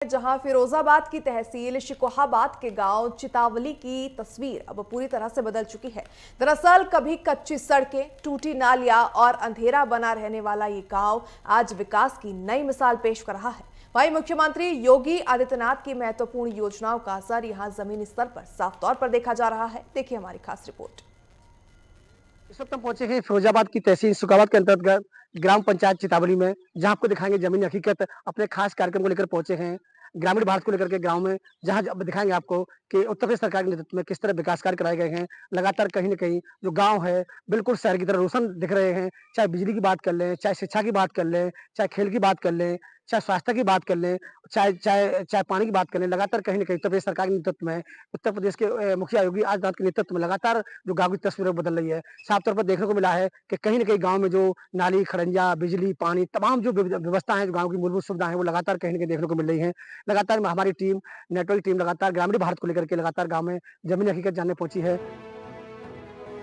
जहां फिरोजाबाद की तहसील शिकोहाबाद के गांव चितावली की तस्वीर अब पूरी तरह से बदल चुकी है। दरअसल कभी कच्ची सड़कें, टूटी नालियां और अंधेरा बना रहने वाला ये गांव आज विकास की नई मिसाल पेश कर रहा है। वहीं मुख्यमंत्री योगी आदित्यनाथ की महत्वपूर्ण योजनाओं का असर यहां जमीनी स्तर पर साफ तौर पर देखा जा रहा है। देखिए हमारी खास रिपोर्ट। इस वक्त हम पहुंचे हैं फिरोजाबाद की तहसील शिकोहाबाद के अंतर्गत ग्राम पंचायत चितावली में, जहां आपको दिखाएंगे जमीनी हकीकत। अपने खास कार्यक्रम को लेकर पहुंचे हैं ग्रामीण भारत को लेकर के गांव में, जहां अब दिखाएंगे आपको कि उत्तर प्रदेश सरकार के नेतृत्व में किस तरह विकास कार्य कराए गए हैं। लगातार कहीं न कहीं जो गांव है बिल्कुल शहर की तरह रोशन दिख रहे हैं। चाहे बिजली की बात कर लें, चाहे शिक्षा की बात कर लें, चाहे खेल की बात कर लें, चाहे स्वास्थ्य की बात कर लें, चाहे चाहे चाहे पानी की बात कर लें। लगातार कहीं न कहीं उत्तर प्रदेश सरकार के नेतृत्व में, उत्तर प्रदेश के मुखिया योगी आदित्यनाथ के नेतृत्व में लगातार जो गांव की तस्वीर बदल रही है। साफ तौर पर देखने को मिला है कि कहीं न कहीं गांव में जो नाली, खड़ंजा, बिजली, पानी, तमाम जो व्यवस्था है, जो गांव की मूलभूत सुविधा है, वो लगातार कहीं न कहीं देखने को मिल रही है। लगातार हमारी टीम, नेटवर्क टीम लगातार ग्रामीण भारत को लेकर के लगातार गांव में जमीनी हकीकत जानने पहुंची है।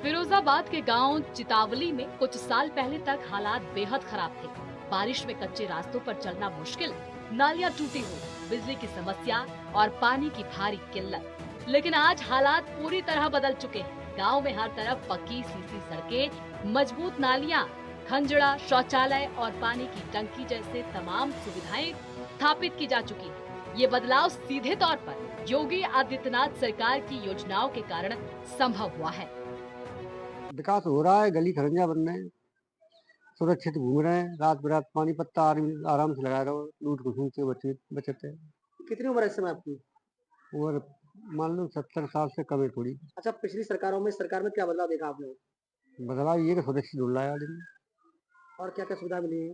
फिरोजाबाद के गांव चितावली में कुछ साल पहले तक हालात बेहद खराब थे। बारिश में कच्चे रास्तों पर चलना मुश्किल, नालियां टूटी हुई, बिजली की समस्या और पानी की भारी किल्लत। लेकिन आज हालात पूरी तरह बदल चुके हैं। गांव में हर तरफ पक्की सीसी सड़कें, मजबूत नालियां, खंजड़ा, शौचालय और पानी की टंकी जैसे तमाम सुविधाएं स्थापित की जा चुकी है। ये बदलाव सीधे तौर पर योगी आदित्यनाथ सरकार की योजनाओं के कारण संभव हुआ है। विकास हो रहा है, गली खरंजा बन रहे हैं, सुरक्षित घूम रहे हैं, रात बिरात पानी पत्ता आराम से लगा रहो, लूट खसुन से बचते हैं। कितनी उम्र है इस समय आपकी? और मान लो 70 साल से कम है थोड़ी। अच्छा, पिछली सरकार में क्या बदलाव देखा आपने? बदलाव ये कि सुरक्षित हो रहा है आदमी। और क्या क्या सुविधा मिली है?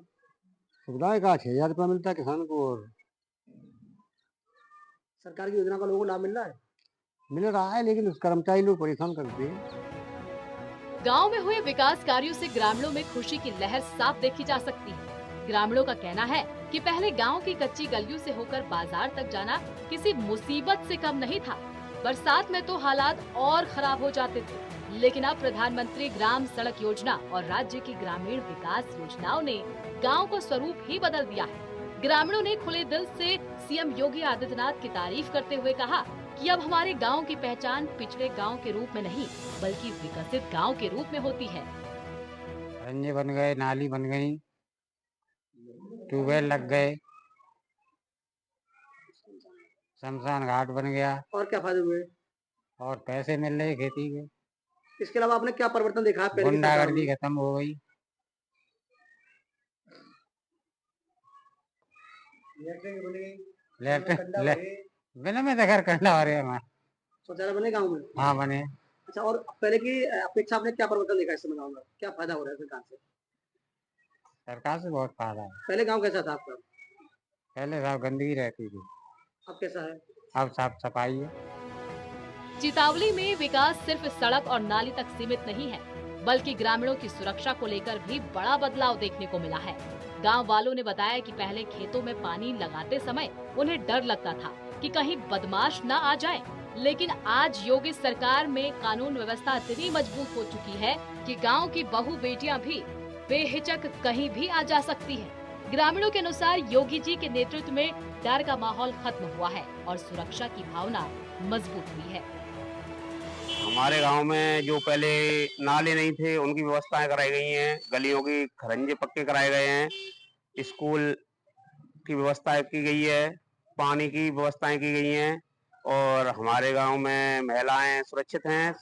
सुविधाएं का 6,000 रुपया मिलता है किसान को, और सरकार की योजना का लोगों को लाभ मिल रहा है? मिल रहा है, लेकिन उस कर्मचारी लोग परेशान करते हैं। गांव में हुए विकास कार्यों से ग्रामीणों में खुशी की लहर साफ देखी जा सकती है। ग्रामीणों का कहना है कि पहले गांव की कच्ची गलियों से होकर बाजार तक जाना किसी मुसीबत से कम नहीं था। बरसात में तो हालात और खराब हो जाते थे। लेकिन अब प्रधानमंत्री ग्राम सड़क योजना और राज्य की ग्रामीण विकास योजनाओं ने गाँव का स्वरूप ही बदल दिया है। ग्रामीणों ने खुले दिल से सीएम योगी आदित्यनाथ की तारीफ करते हुए कहा कि अब हमारे गांव की पहचान पिछड़े गांव के रूप में नहीं, बल्कि विकसित गांव के रूप में होती है। खरंजे बन गए, नाली बन गई, ट्यूबवेल लग गए, शमशान घाट बन गया। और क्या फायदे हुए? और पैसे मिल रहे खेती के। इसके अलावा आपने क्या परिवर्तन देखा? गुंडागर्दी खत्म हो गई। बिना में घर करना हो रहे हमारे। शौचालय बने गाँव में? हाँ बने। अच्छा, और पहले की अपेक्षा आपने क्या परिवर्तन देखा इस समय गाँव में? क्या फायदा हो रहा है सरकार से? सरकार से बहुत फायदा है। पहले गाँव कैसा था आपका? पहले साफ गंदगी रहती थी, अब कैसा है? अब साफ सफाई है। चितावली में विकास सिर्फ सड़क और नाली तक सीमित नहीं है, बल्कि ग्रामीणों की सुरक्षा को लेकर भी बड़ा बदलाव देखने को मिला है। गांव वालों ने बताया कि पहले खेतों में पानी लगाते समय उन्हें डर लगता था कि कहीं बदमाश न आ जाए। लेकिन आज योगी सरकार में कानून व्यवस्था इतनी मजबूत हो चुकी है कि गांव की बहू बेटियां भी बेहिचक कहीं भी आ जा सकती हैं। ग्रामीणों के अनुसार योगी जी के नेतृत्व में डर का माहौल खत्म हुआ है और सुरक्षा की भावना मजबूत हुई है। हमारे गांव में जो पहले नाले नहीं थे, उनकी व्यवस्थाएं कराई गई हैं, गलियों की खरंजे पक्के कराए गए हैं, स्कूल की व्यवस्था की गई है, पानी की व्यवस्थाएं की गई हैं, और हमारे गांव में महिलाएं सुरक्षित हैं।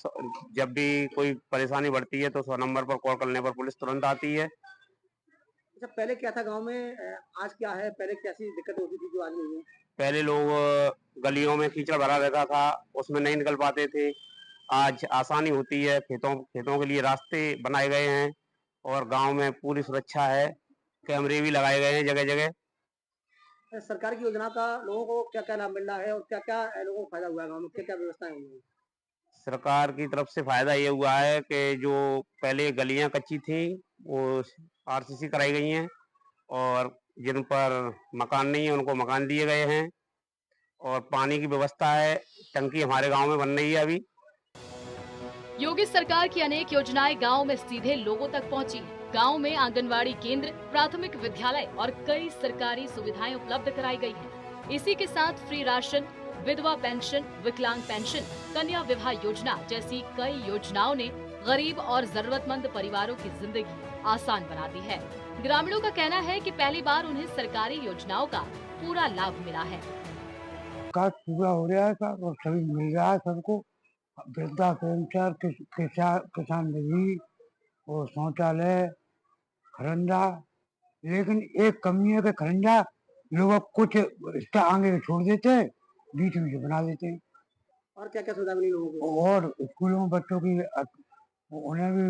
जब भी कोई परेशानी बढ़ती है तो 100 नंबर पर कॉल करने पर पुलिस तुरंत आती है। अच्छा, पहले क्या था गाँव में, आज क्या है? पहले कैसी दिक्कत होती थी जो आज नहीं है? पहले लोग गलियों में कीचड़ भरा रहता था, उसमें नहीं निकल पाते थे। आज आसानी होती है, खेतों के लिए रास्ते बनाए गए हैं, और गांव में पूरी सुरक्षा है, कैमरे भी लगाए गए हैं जगह जगह। सरकार की योजना का लोगों को क्या क्या लाभ मिल रहा है और क्या क्या लोगों को फायदा हुआ है? गाँव में क्या क्या व्यवस्थाएं हुई हैं? सरकार की तरफ से फायदा ये हुआ है कि जो पहले गलियां कच्ची थी वो आरसीसी कराई गई हैं, और जिन पर मकान नहीं है उनको मकान दिए गए हैं, और पानी की व्यवस्था है, टंकी हमारे गांव में बन रही है अभी। योगी सरकार की अनेक योजनाएं गांव में सीधे लोगों तक पहुंची हैं। गांव में आंगनवाड़ी केंद्र, प्राथमिक विद्यालय और कई सरकारी सुविधाएं उपलब्ध कराई गई हैं। इसी के साथ फ्री राशन, विधवा पेंशन, विकलांग पेंशन, कन्या विवाह योजना जैसी कई योजनाओं ने गरीब और जरूरतमंद परिवारों की जिंदगी आसान बना दी है। ग्रामीणों का कहना है कि पहली बार उन्हें सरकारी योजनाओं का पूरा लाभ मिला है। विकास पूरा हो रहा है सर, और सभी मिल रहा है सबको। वृद्धा पेंशन, किसान निधि और शौचालय, खरंजा। लेकिन एक कमी है कि खरंजा लोग कुछ इसका आगे छोड़ देते हैं, बीच में से बना देते हैं। और क्या क्या सुविधा मिली लोगों को? और स्कूलों में बच्चों की उन्हें भी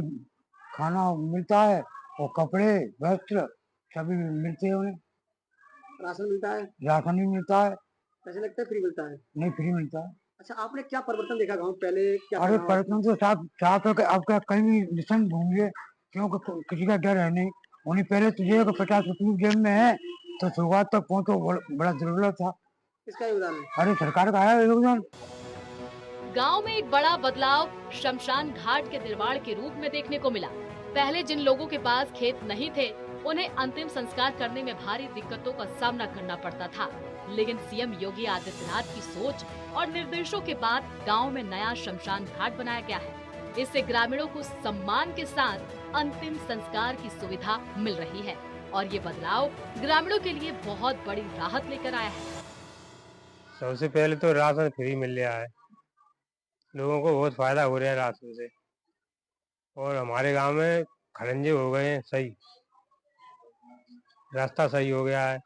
खाना मिलता है, और कपड़े वस्त्र सभी मिलते हैं उन्हें। राशन मिलता है? राशन भी मिलता है। पैसे लगते हैं, फ्री मिलता है? नहीं, फ्री मिलता है। अच्छा, आपने क्या परिवर्तन देखा गाँव पहले क्या अरे था? पर्यटन तो साफ साफ है कि अब क्या कहीं भी निशंक घूमिए, क्योंकि किसी का डर है नहीं। उन्हें पहले तुझे अगर 50 रुपये जेब में है तो शुरुआत तक पहुंचो बड़ा जरूरत था। किसका योगदान है? अरे सरकार का आया योगदान। गांव में एक बड़ा बदलाव शमशान घाट के निर्माण के रूप में देखने को मिला। पहले जिन लोगों के पास खेत नहीं थे, उन्हें अंतिम संस्कार करने में भारी दिक्कतों का सामना करना पड़ता था। लेकिन सीएम योगी आदित्यनाथ की सोच और निर्देशों के बाद गांव में नया शमशान घाट बनाया गया है। इससे ग्रामीणों को सम्मान के साथ अंतिम संस्कार की सुविधा मिल रही है और ये बदलाव ग्रामीणों के लिए बहुत बड़ी राहत लेकर आया है। सबसे पहले तो राशन फ्री मिल रहा है, लोगों को बहुत फायदा हो रहा है राशन से। और हमारे गांव में खरंजे हो गए हैं सही, रास्ता सही हो गया है,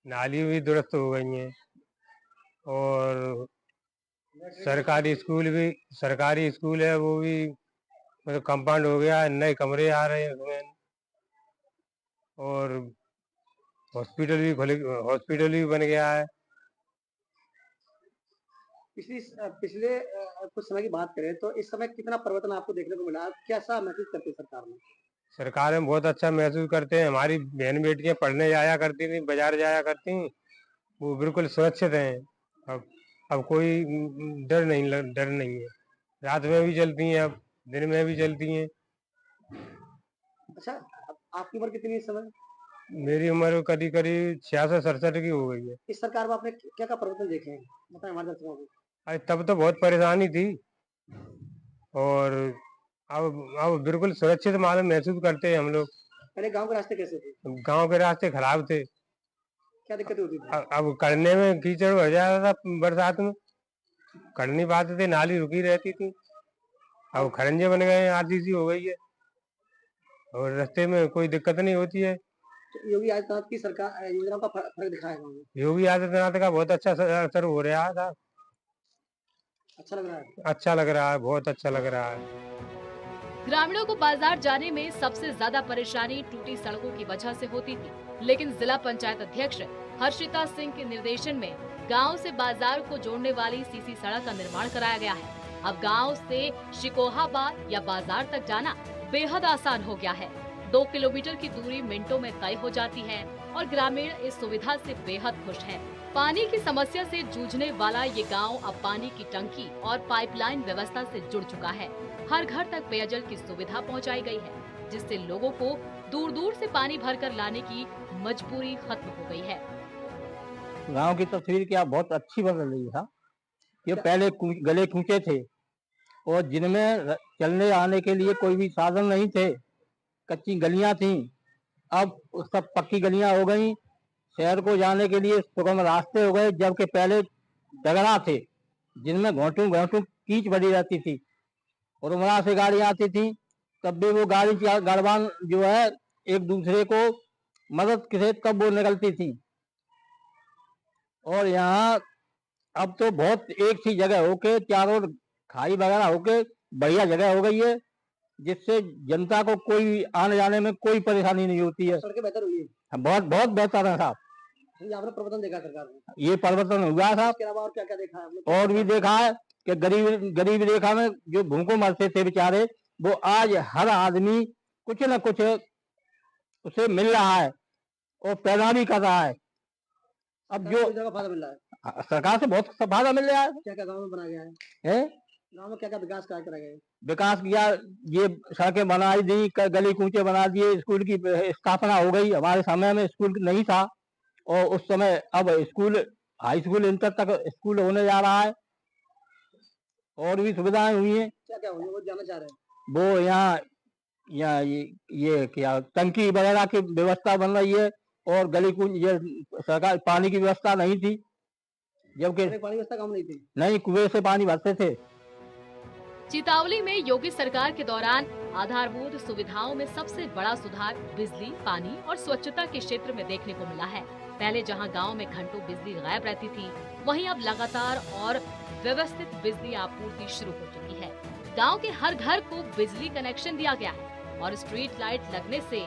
नाली भी दुरुस्त हो गई हैं, और सरकारी स्कूल है वो भी मतलब कंपाउंड हो गया है, नए कमरे आ रहे हैं उसमें, और हॉस्पिटल भी बन गया है। पिछले कुछ समय की बात करें तो इस समय कितना परिवर्तन आपको देखने को मिला? कैसा महसूस करती है सरकार में? सरकार में बहुत अच्छा महसूस करते हैं। हमारी बहन बेटियां पढ़ने जाया करती थी, बाजार जाया करती, वो बिल्कुल सुरक्षित हैं। अब कोई डर नहीं है। रात में भी चलती हैं, अब दिन में भी चलती हैं। अच्छा, आपकी उम्र कितनी है इस समय? मेरी उम्र करीब 66-67 की हो गई है। इस सरकार में आपने क्या क्या परिवर्तन देखे हैं, बताएं हमारे दर्शकों को। अरे तब तो बहुत परेशानी थी, और अब बिल्कुल सुरक्षित मालूम महसूस करते हैं हम लोग। पहले गांव के रास्ते कैसे थे? गांव के रास्ते खराब थे, क्या दिक्कत होती थी? अब करने में कीचड़ हो जाता था, बरसात में कर नहीं पाते थे, नाली रुकी रहती थी। अब खरंजे बन गए हैं, आरसीसी हो गई है, और रास्ते में कोई दिक्कत नहीं होती है। तो योगी आदित्यनाथ की सरकार योजनाओं का फर्क दिखाया गाँव में? योगी आदित्यनाथ का बहुत अच्छा असर हो रहा था। अच्छा लग रहा है? अच्छा लग रहा है, बहुत अच्छा लग रहा है। ग्रामीणों को बाजार जाने में सबसे ज्यादा परेशानी टूटी सड़कों की वजह से होती थी, लेकिन जिला पंचायत अध्यक्ष हर्षिता सिंह के निर्देशन में गांव से बाजार को जोड़ने वाली सीसी सड़क का निर्माण कराया गया है। अब गांव से शिकोहाबाद या बाजार तक जाना बेहद आसान हो गया है। 2 किलोमीटर की दूरी मिनटों में तय हो जाती है और ग्रामीण इस सुविधा से बेहद खुश हैं। पानी की समस्या से जूझने वाला ये गांव अब पानी की टंकी और पाइपलाइन व्यवस्था से जुड़ चुका है। हर घर तक पेयजल की सुविधा पहुंचाई गई है, जिससे लोगों को दूर दूर से पानी भरकर लाने की मजबूरी खत्म हो गई है। गांव की तस्वीर क्या बहुत अच्छी बन रही है। ये पहले गले कूचे थे और जिनमें चलने आने के लिए कोई भी साधन नहीं थे, कच्ची गलियां थीं। अब सब पक्की गलियां हो गई, शहर को जाने के लिए सुगम रास्ते हो गए। जबकि पहले डगरा थे जिनमें घोंटू कीच भरी रहती थी, और वहां से गाड़ी आती थी, तब भी वो गाड़वान जो है एक दूसरे को मदद के तब वो निकलती थी। और यहाँ अब तो बहुत एक सी जगह होके चारों खाई वगैरह होके बढ़िया जगह हो गई है, जिससे जनता को कोई आने जाने में कोई परेशानी नहीं होती है। सड़कें बेहतर हुई है? बहुत बहुत बेहतर है साहब। आपने परिवर्तन देखा सरकार में? ये परिवर्तन हुआ है साहब। इसके अलावा और क्या क्या देखा है आपने? और भी देखा है कि गरीब रेखा में जो भूखों मरते थे बेचारे, वो आज हर आदमी कुछ न कुछ उसे मिल रहा है और पैदा भी कर रहा है। अब जो फायदा मिल रहा है सरकार से बहुत फायदा मिल रहा है। क्या क्या गाँव में बनाया गया है? गाँव में क्या क्या विकास कार्य कराया गया है? विकास किया, ये सड़कें बनाई दी, गली कूचे बना दिए, स्कूल की स्थापना हो गई। हमारे समय में स्कूल नहीं था, और उस समय अब स्कूल हाई स्कूल इंटर तक स्कूल होने जा रहा है और भी सुविधाएं हुई हैं। क्या क्या हुई है वो जानना चाह रहे हैं। वो यहाँ ये क्या टंकी वगैरह की व्यवस्था बन रही है और गली कूंज ये सरकार पानी की व्यवस्था नहीं थी, जबकि पानी की व्यवस्था कम नहीं थी। नहीं कुएं से पानी भरते थे। चितावली में योगी सरकार के दौरान आधारभूत सुविधाओं में सबसे बड़ा सुधार बिजली, पानी और स्वच्छता के क्षेत्र में देखने को मिला है। पहले जहां गांव में घंटों बिजली गायब रहती थी, वहीं अब लगातार और व्यवस्थित बिजली आपूर्ति शुरू हो चुकी है। गांव के हर घर को बिजली कनेक्शन दिया गया है और स्ट्रीट लाइट लगने से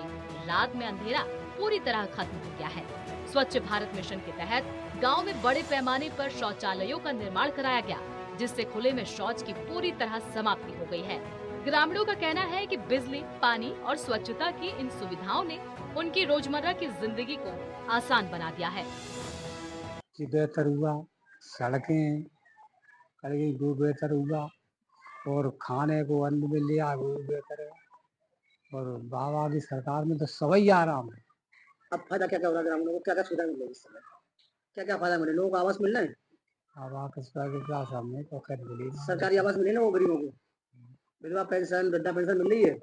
रात में अंधेरा पूरी तरह खत्म हो गया है। स्वच्छ भारत मिशन के तहत गांव में बड़े पैमाने पर शौचालयों का निर्माण कराया गया, जिससे खुले में शौच की पूरी तरह समाप्ति हो गई है। ग्रामीणों का कहना है कि बिजली, पानी और स्वच्छता की इन सुविधाओं ने उनकी रोजमर्रा की जिंदगी को आसान बना दिया है। बेहतर हुआ, सड़कें वो बेहतर हुआ और खाने को अन्न मिल लिया वो भी बेहतर है और बाबा की सरकार में तो सभी आराम है। अब फायदा क्या क्या हो रहा है ग्रामीणों को, क्या क्या सुविधा मिल रही है इस समय, क्या क्या फायदा मिले, लोगों को आवास मिल रहा है। बाबा के सामने तो कर मिली सरकारी आवास मिले ना वो गरीबों को, विधवा पेंशन, वृद्धा पेंशन मिल रही है।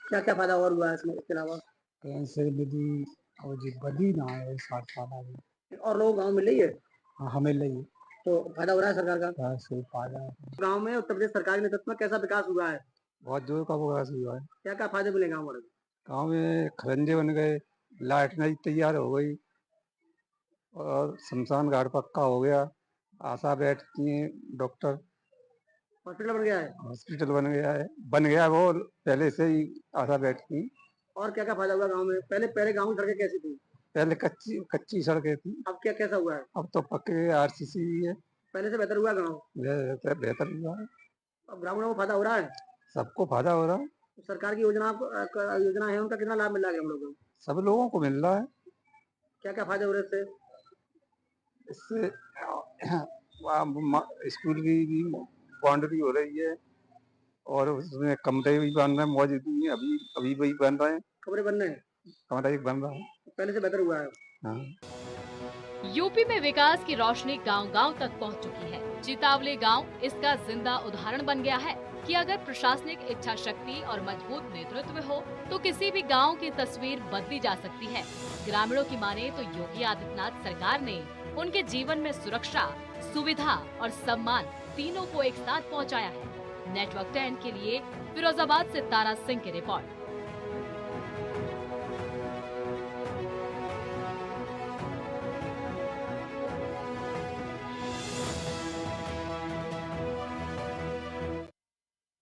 क्या क्या फायदा और हुआ है इसमें, इसके अलावा पेंशन मिली और जी बदी ना है 60 साल की और लोग गाँव मिल रही है। हाँ हमें लगी तो फायदा हो रहा है सरकार का। बस फायदा है। गाँव में उत्तर प्रदेश सरकारी नेतृत्व में कैसा विकास हुआ है, बहुत जोर का विकास हुआ है। क्या क्या फायदे मिले गाँव वालों को। गाँव में खरंजे बन गए, लाइट नई तैयार हो गई और शमशान घाट पक्का हो गया, आशा बैठती हैं, डॉक्टर, हॉस्पिटल बन गया है। हॉस्पिटल बन गया वो पहले से ही आशा बैठती। और क्या क्या फायदा हुआ गाँव में, पहले गाँव की सड़कें कैसी थी, पहले कच्ची सड़कें थी, अब क्या कैसा हुआ है। अब तो पक्के आरसीसी भी है, पहले से बेहतर हुआ गाँव, बेहतर हुआ है। अब ग्रामीणों को फायदा हो रहा है, सबको फायदा हो रहा है, सरकार की योजना है उनका कितना लाभ मिल रहा है हम लोगों को। सब लोगों को मिल रहा है। क्या क्या फायदे हो रहे हैं इससे। स्कूल की भी बाउंड्री हो रही है और उसमें कमरे भी बन रहे हैं, मौजूद भी हैं, अभी भी बन रहे हैं, कमरे बन रहे हैं, कमरा एक बन रहा है। पहले से बेहतर हुआ है। हाँ। यूपी में विकास की रोशनी गांव-गांव तक पहुंच चुकी है। चितावली गांव इसका जिंदा उदाहरण बन गया है कि अगर प्रशासनिक इच्छा शक्ति और मजबूत नेतृत्व हो तो किसी भी गांव की तस्वीर बदली जा सकती है। ग्रामीणों की माने तो योगी आदित्यनाथ सरकार ने उनके जीवन में सुरक्षा, सुविधा और सम्मान तीनों को एक साथ पहुंचाया है। नेटवर्क 10 के लिए फिरोजाबाद से तारा सिंह की रिपोर्ट।